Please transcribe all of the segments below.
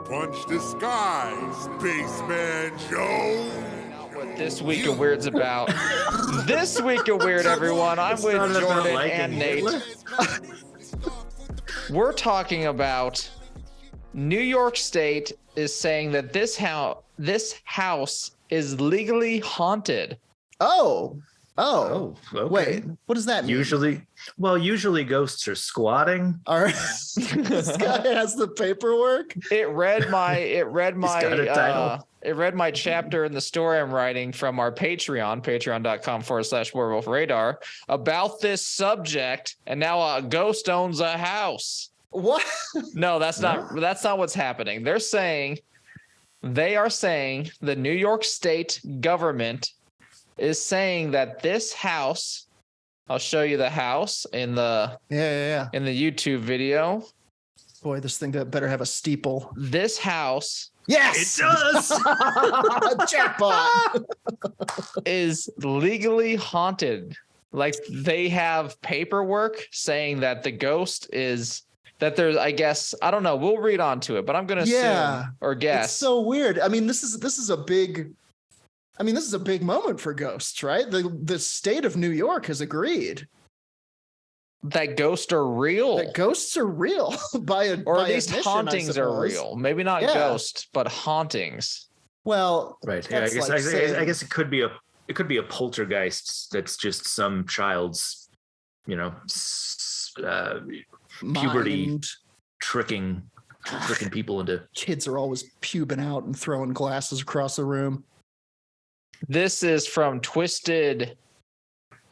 Punch the sky, Spaceman Joe. What this week of Weird's about. This week of Weird, everyone. I'm with Jordan and Nate. We're talking about New York State is saying that this house is legally haunted. Oh, okay. Wait, what does that mean? Usually ghosts are squatting. All right. This guy has the paperwork. It read my chapter in the story I'm writing from our Patreon, patreon.com/werewolfradar, about this subject, and now a ghost owns a house. What? No, that's not what's happening. They are saying the New York State government is saying that this house, I'll show you the house in the in the YouTube video. Boy, this thing better have a steeple. This house, yes, it does. Jackpot. is legally haunted. Like, they have paperwork saying that the ghost is that there's, I guess, I don't know. We'll read on to it, but I'm going to assume or guess. It's so weird. I mean, this is a big moment for ghosts, right? The state of New York has agreed that ghosts are real. That ghosts are real or at least hauntings are real. Maybe not ghosts, but hauntings. Well, right. Yeah, I guess it could be a poltergeist that's just some child's, puberty mind. tricking people into. Kids are always pubing out and throwing glasses across the room. This is from Twisted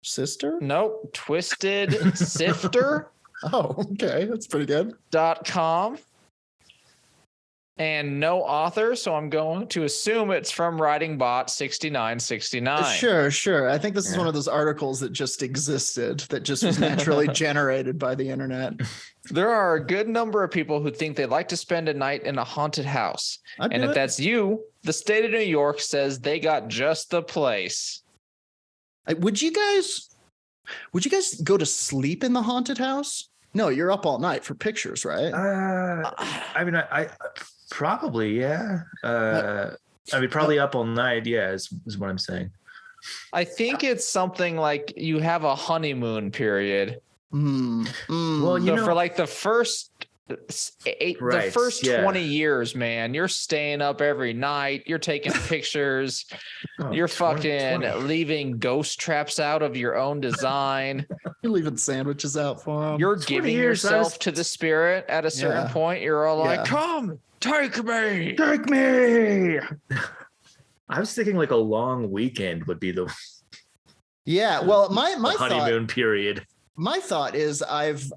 Sister? Nope. Twisted Sifter. Oh, okay. That's pretty good. .com. And no author, so I'm going to assume it's from WritingBot 6969. Sure. I think this is one of those articles that just existed, that just was naturally generated by the internet. There are a good number of people who think they'd like to spend a night in a haunted house. And if that's you, the state of New York says they got just the place. Would you guys go to sleep in the haunted house? No, you're up all night for pictures, right? I probably, yeah. Probably up all night, yeah, is what I'm saying. I think it's something like you have a honeymoon period. Well, for like the first 20 years, man, you're staying up every night. You're taking pictures. You're fucking leaving ghost traps out of your own design. You're leaving sandwiches out for them. You're giving yourself to the spirit at a certain point. You're all like, come, take me. Take me. I was thinking like a long weekend would be the well, my honeymoon period. My thought is I've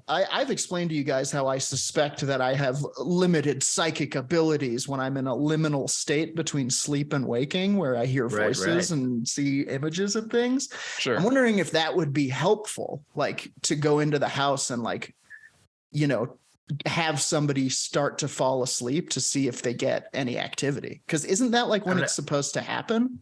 explained to you guys how I suspect that I have limited psychic abilities when I'm in a liminal state between sleep and waking, where I hear voices and see images of things. Sure. I'm wondering if that would be helpful, like to go into the house and have somebody start to fall asleep to see if they get any activity. Because isn't that like when it's supposed to happen?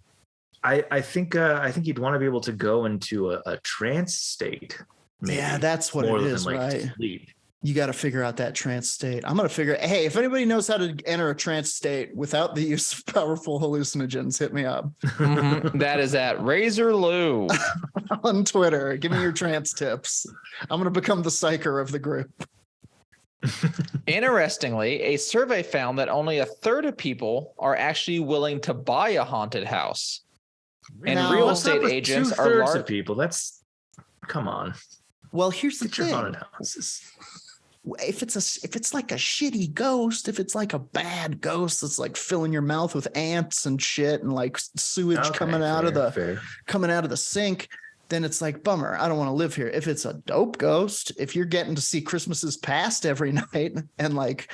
I think you'd want to be able to go into a trance state. Maybe. Yeah, that's what it is, right? Sleep. You got to figure out that trance state. I'm going to figure, hey, if anybody knows how to enter a trance state without the use of powerful hallucinogens, hit me up. Mm-hmm. That is at Razor Lou on Twitter. Give me your trance tips. I'm going to become the psyker of the group. Interestingly, a survey found that only a third of people are actually willing to buy a haunted house. And real estate agents are large of people. Come on. Well, here's the thing. Haunted houses. If it's like a shitty ghost, if it's like a bad ghost that's like filling your mouth with ants and shit and like sewage coming out of the sink, then it's like, bummer. I don't want to live here. If it's a dope ghost, if you're getting to see Christmases past every night and like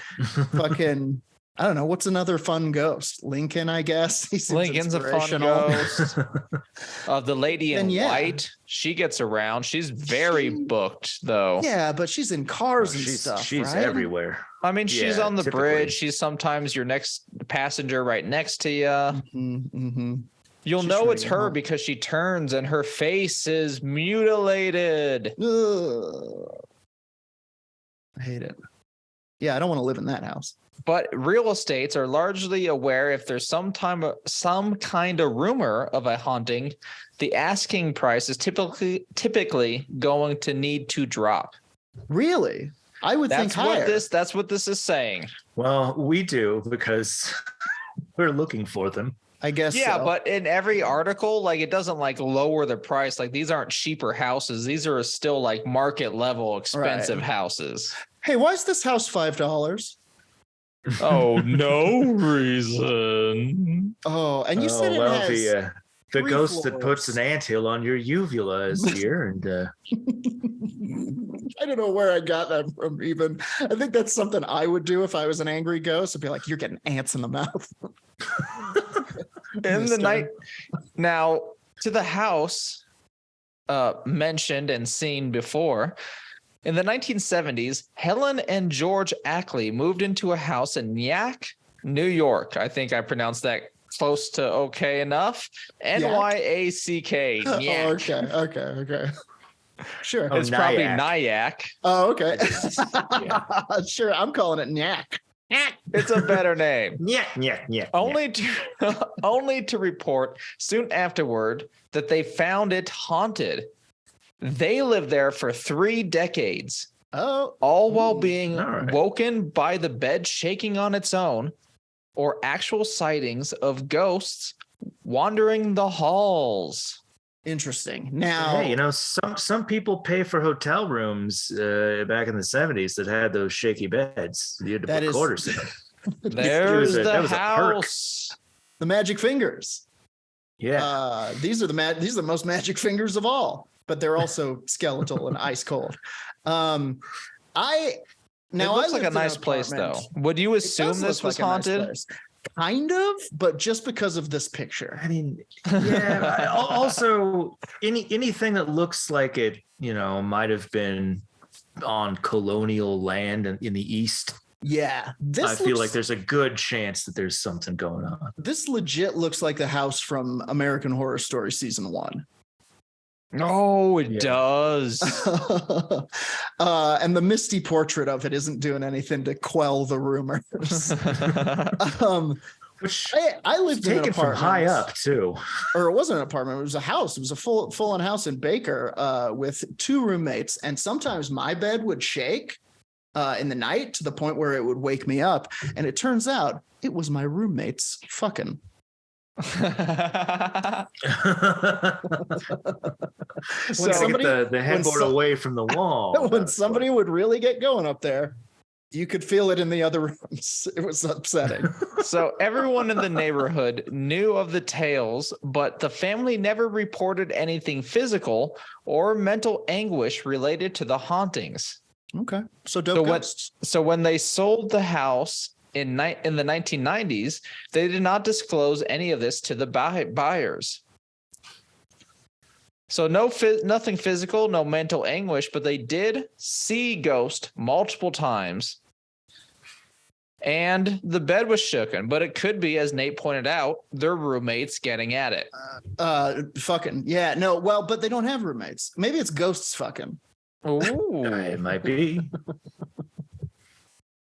fucking, I don't know, what's another fun ghost? Lincoln, I guess. Lincoln's a fun ghost. The lady in white, she gets around. She's very booked, though. Yeah, but she's in cars and stuff. She's right? everywhere. I mean, she's on the bridge. She's sometimes your next passenger right next to you. Mm-hmm, mm-hmm. You'll know it's her because she turns and her face is mutilated. Ugh. I hate it. Yeah, I don't want to live in that house. But real estates are largely aware if there's some kind of rumor of a haunting, the asking price is typically going to need to drop. Really? I would think higher. That's what this is saying. Well, we do because we're looking for them. I guess. Yeah, so. but in every article, like it doesn't like lower the price. Like these aren't cheaper houses. These are still like market level expensive houses. Hey, why is this house $5? Oh, no reason. Oh, and you said it has the ghost floors. that puts an anthill on your uvula is here, and I don't know where I got that from. Even I think that's something I would do if I was an angry ghost. I'd be like, "You're getting ants in the mouth." In the night, now to the house mentioned and seen before. In the 1970s, Helen and George Ackley moved into a house in Nyack, New York. I think I pronounced that close to okay enough. N-Y-A-C-K. Nyack. Okay. Sure. It's probably Nyack. Oh, okay. Sure. I'm calling it Nyack. It's a better name. Yeah. Only to report soon afterward that they found it haunted. They lived there for 3 decades. Oh, all while being woken by the bed shaking on its own, or actual sightings of wandering the halls. Interesting. Now, hey, some people pay for hotel rooms back in the 70s that had those shaky beds. You had to put quarters in them. There's the house. The magic fingers. Yeah. These are the most magic fingers of all, but they're also skeletal and ice cold. It looks like a nice place, though. Would you assume this was haunted? Nice, kind of, but just because of this picture. I mean, yeah. Also, anything that looks like it, might have been on colonial land in the East. Yeah, I feel like there's a good chance that there's something going on. This legit looks like the house from American Horror Story season 1. Oh, it does. And the misty portrait of it isn't doing anything to quell the rumors. Which I lived in an apartment from high up too, or it wasn't an apartment. It was a house. It was a full-on house in Baker with 2 roommates, and sometimes my bed would shake in the night to the point where it would wake me up. And it turns out it was my roommates fucking. So somebody, get the headboard away from the wall. When somebody would really get going up there, you could feel it in the other rooms. It was upsetting. So everyone in the neighborhood knew of the tales, but the family never reported anything physical or mental anguish related to the hauntings. Okay. So ghosts. So when they sold the house in the 1990s, they did not disclose any of this to the buyers. So nothing physical, no mental anguish, but they did see ghost multiple times. And the bed was shooken, but it could be, as Nate pointed out, their roommates getting at it. Fucking. Yeah, no, well, but they don't have roommates. Maybe it's ghosts fucking. Ooh. It might be.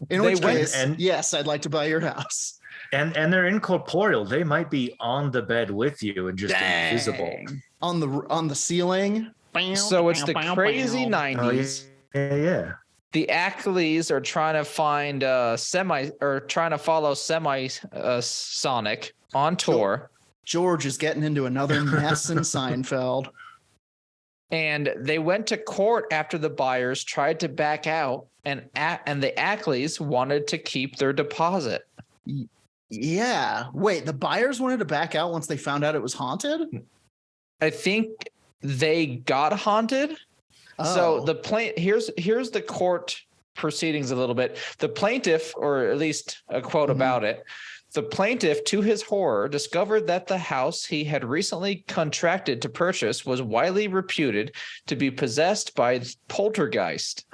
In which case, yes, I'd like to buy your house. And they're incorporeal. They might be on the bed with you and just invisible. On the ceiling. So it's the crazy 90s. Oh, yeah. The Ackleys are trying to find trying to follow Sonic on tour. George is getting into another mess in Seinfeld. And they went to court after the buyers tried to back out, and the Ackleys wanted to keep their deposit. Yeah. Wait, the buyers wanted to back out once they found out it was haunted? I think they got haunted. So here's the court proceedings a little bit. The plaintiff, or at least a quote about it, the plaintiff, to his horror, discovered that the house he had recently contracted to purchase was widely reputed to be possessed by poltergeist.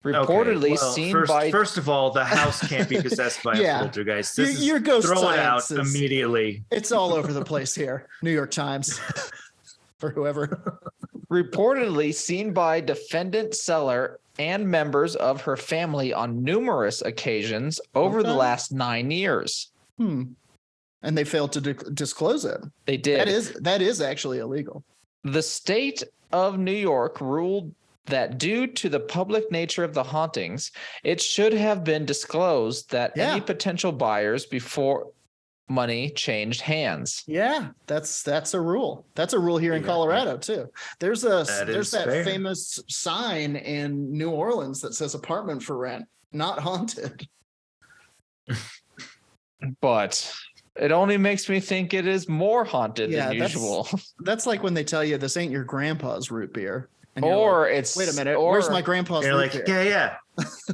Reportedly seen by... First of all, the house can't be possessed by a poltergeist. Your ghost throw it out science immediately. It's all over the place here. New York Times. For whoever. Reportedly seen by defendant seller and members of her family on numerous occasions over the last 9 years. And they failed to disclose it. They did. That is actually illegal. The state of New York ruled that due to the public nature of the hauntings, it should have been disclosed that any potential buyers before money changed hands. Yeah, that's a rule. That's a rule here in Colorado too. There's that famous sign in New Orleans that says apartment for rent, not haunted. But it only makes me think it is more haunted than usual. That's like when they tell you this ain't your grandpa's root beer. Or like, it's wait a minute, where's my grandpa's root beer? Yeah.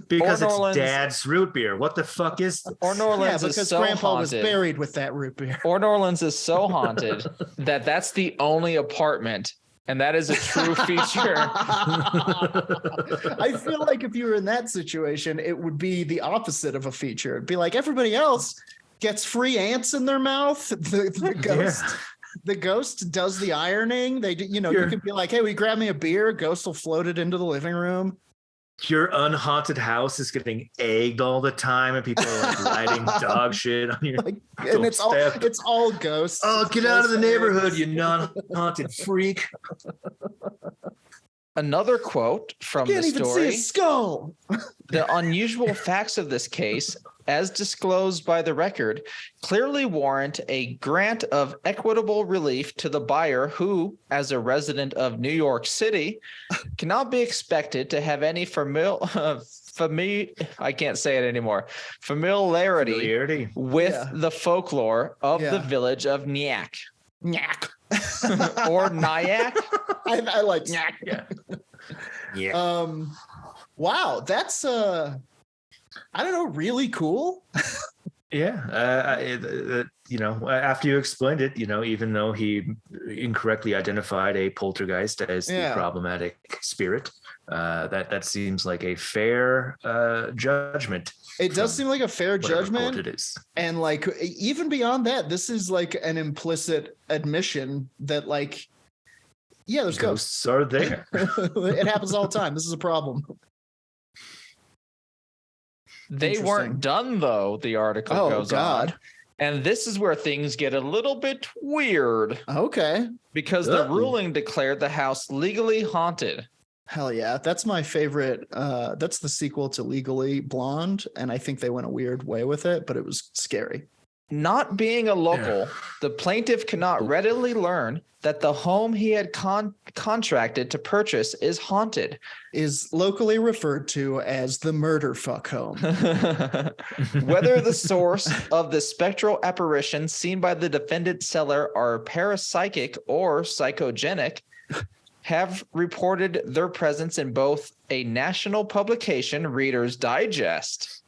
Because it's Dad's root beer. What the fuck is this? Or New Orleans is so Grandpa haunted. was buried with that root beer. Or New Orleans is so haunted that that's the only apartment, and that is a true feature. I feel like if you were in that situation, it would be the opposite of a feature. It'd be like everybody else gets free ants in their mouth. The ghost. Yeah. The ghost does the ironing. They, you can be like, "Hey, will you grab me a beer?" Ghost will float it into the living room. Your unhaunted house is getting egged all the time, and people are like lighting dog shit on your and it's all ghosts. Oh, get out of the neighborhood, you non-haunted freak. Another quote from the story. Can't even see his skull. The unusual facts of this case, as disclosed by the record, clearly warrant a grant of equitable relief to the buyer who, as a resident of New York City, cannot be expected to have any I can't say it anymore. Familiarity with the folklore of the village of Nyack. Nyack. Or Nyack. I like Nyack. Yeah. Wow, that's I don't know, really cool. After you explained it, even though he incorrectly identified a poltergeist as the problematic spirit, that seems like a fair judgment. It does seem like a fair judgment. It is. And like, even beyond that, this is like an implicit admission that, like, there's ghosts are there. It happens all the time. This is a problem. They weren't done, though, the article goes on. And this is where things get a little bit weird. Okay. Because the ruling declared the house legally haunted. Hell yeah. That's my favorite. That's the sequel to Legally Blonde. And I think they went a weird way with it, but it was scary. Not being a local, the plaintiff cannot readily learn that the home he had contracted to purchase is haunted. Is locally referred to as the murder fuck home. Whether the source of the spectral apparition seen by the defendant seller are parapsychic or psychogenic, have reported their presence in both a national publication, Reader's Digest.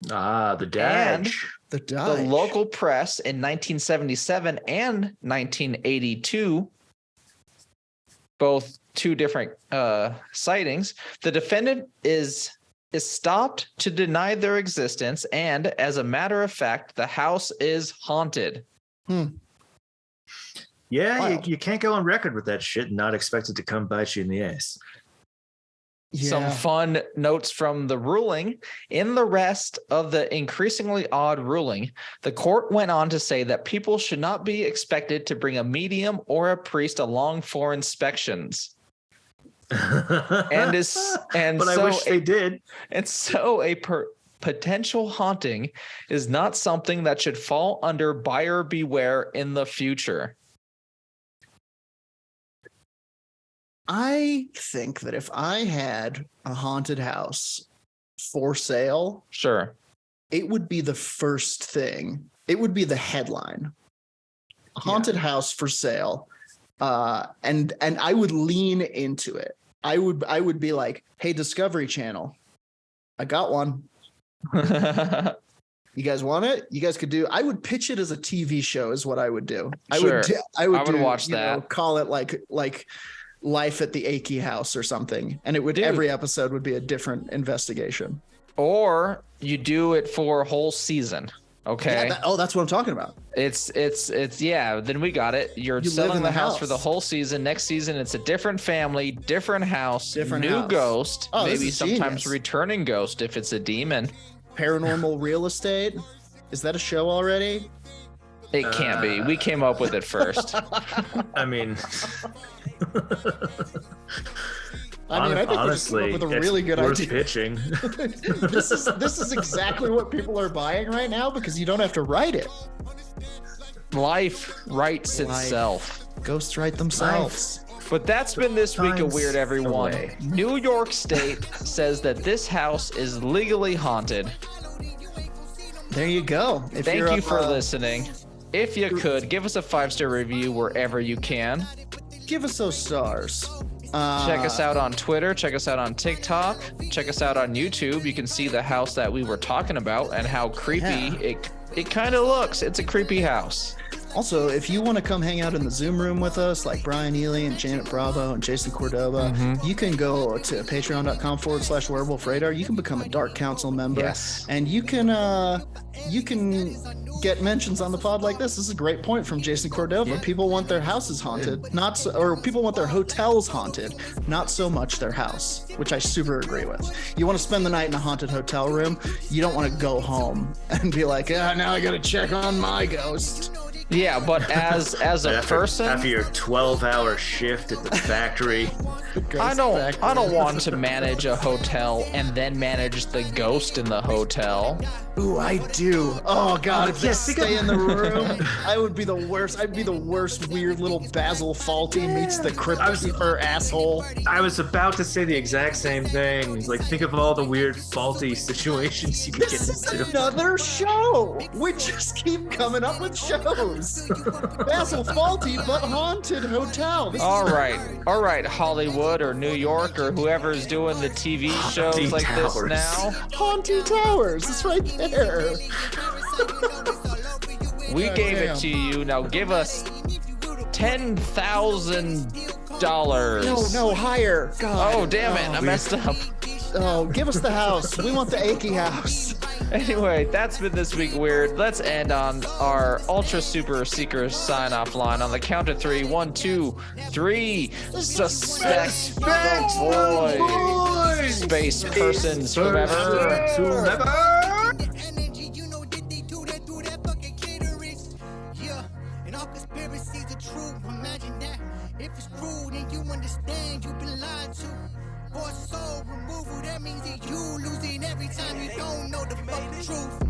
The Dodge. The local press in 1977 and 1982, both two different sightings. The defendant is stopped to deny their existence, and as a matter of fact, the house is haunted. Yeah, you can't go on record with that shit and not expect it to come bite you in the ass. Yeah. Some fun notes from the ruling. In the rest of the increasingly odd ruling, the court went on to say that people should not be expected to bring a medium or a priest along for inspections. But I wish they did. And so a potential haunting is not something that should fall under buyer beware in the future. I think that if I had a haunted house for sale, sure, it would be the first thing. It would be the headline. A haunted house for sale. And I would lean into it. I would be like, "Hey, Discovery Channel, I got one. You guys want it? You guys could do." I would pitch it as a TV show is what I would do. I would watch that. Call it like Life at the Akey House or something, and it would every episode would be a different investigation. Or you do it for a whole season. Okay. Yeah, that's what I'm talking about. It's yeah. Then we got it. You're selling the house for the whole season. Next season, it's a different family, different house, new ghost, maybe sometimes returning ghost if it's a demon. Paranormal real estate. Is that a show already? It can't be. We came up with it first. I mean, I think honestly, we just came up with a really good idea. Pitching. This is exactly what people are buying right now because you don't have to write it. Life writes itself. Ghosts write themselves. But that's been this week of Weird, everyone. New York State says that this house is legally haunted. There you go. Thank you for listening. If you could, give us a 5-star review wherever you can. Give us those stars. Check us out on Twitter. Check us out on TikTok. Check us out on YouTube. You can see the house that we were talking about and how creepy it kind of looks. It's a creepy house. Also, if you want to come hang out in the Zoom room with us, like Brian Ely and Janet Bravo and Jason Cordova, you can go to patreon.com/werewolf radar. You can become a Dark Council member. Yes. And you can get mentions on the pod like this. This is a great point from Jason Cordova. Yeah. People want their houses haunted, or people want their hotels haunted, not so much their house, which I super agree with. You want to spend the night in a haunted hotel room. You don't want to go home and be like, now I got to check on my ghost. Yeah, but as a person, after your 12-hour shift at the factory, I don't want to manage a hotel and then manage the ghost in the hotel. Ooh, I do. Oh God, if they stay in the room, I would be the worst. I'd be the worst weird little Basil Fawlty meets the Crypt Keeper asshole. I was about to say the exact same thing. Like, think of all the weird faulty situations you could get into. This is another show. We just keep coming up with shows. Basil Fawlty, but haunted hotel. All right, Hollywood or New York or whoever's doing the TV shows like this now. Haunted Towers. It's right there. We gave it to you. Now give us $10,000. No, higher. God. Oh, damn it. I messed up. Oh, give us the house. We want the achy house. Anyway, that's been This Week Weird. Let's end on our Ultra Super Seeker sign-off line on the count of 3. 1, 2, 3. Suspect the void. Space persons, whomever. If it's true, then you understand you've been lied to. For soul removal, that means that you losing every time you don't know the fucking truth.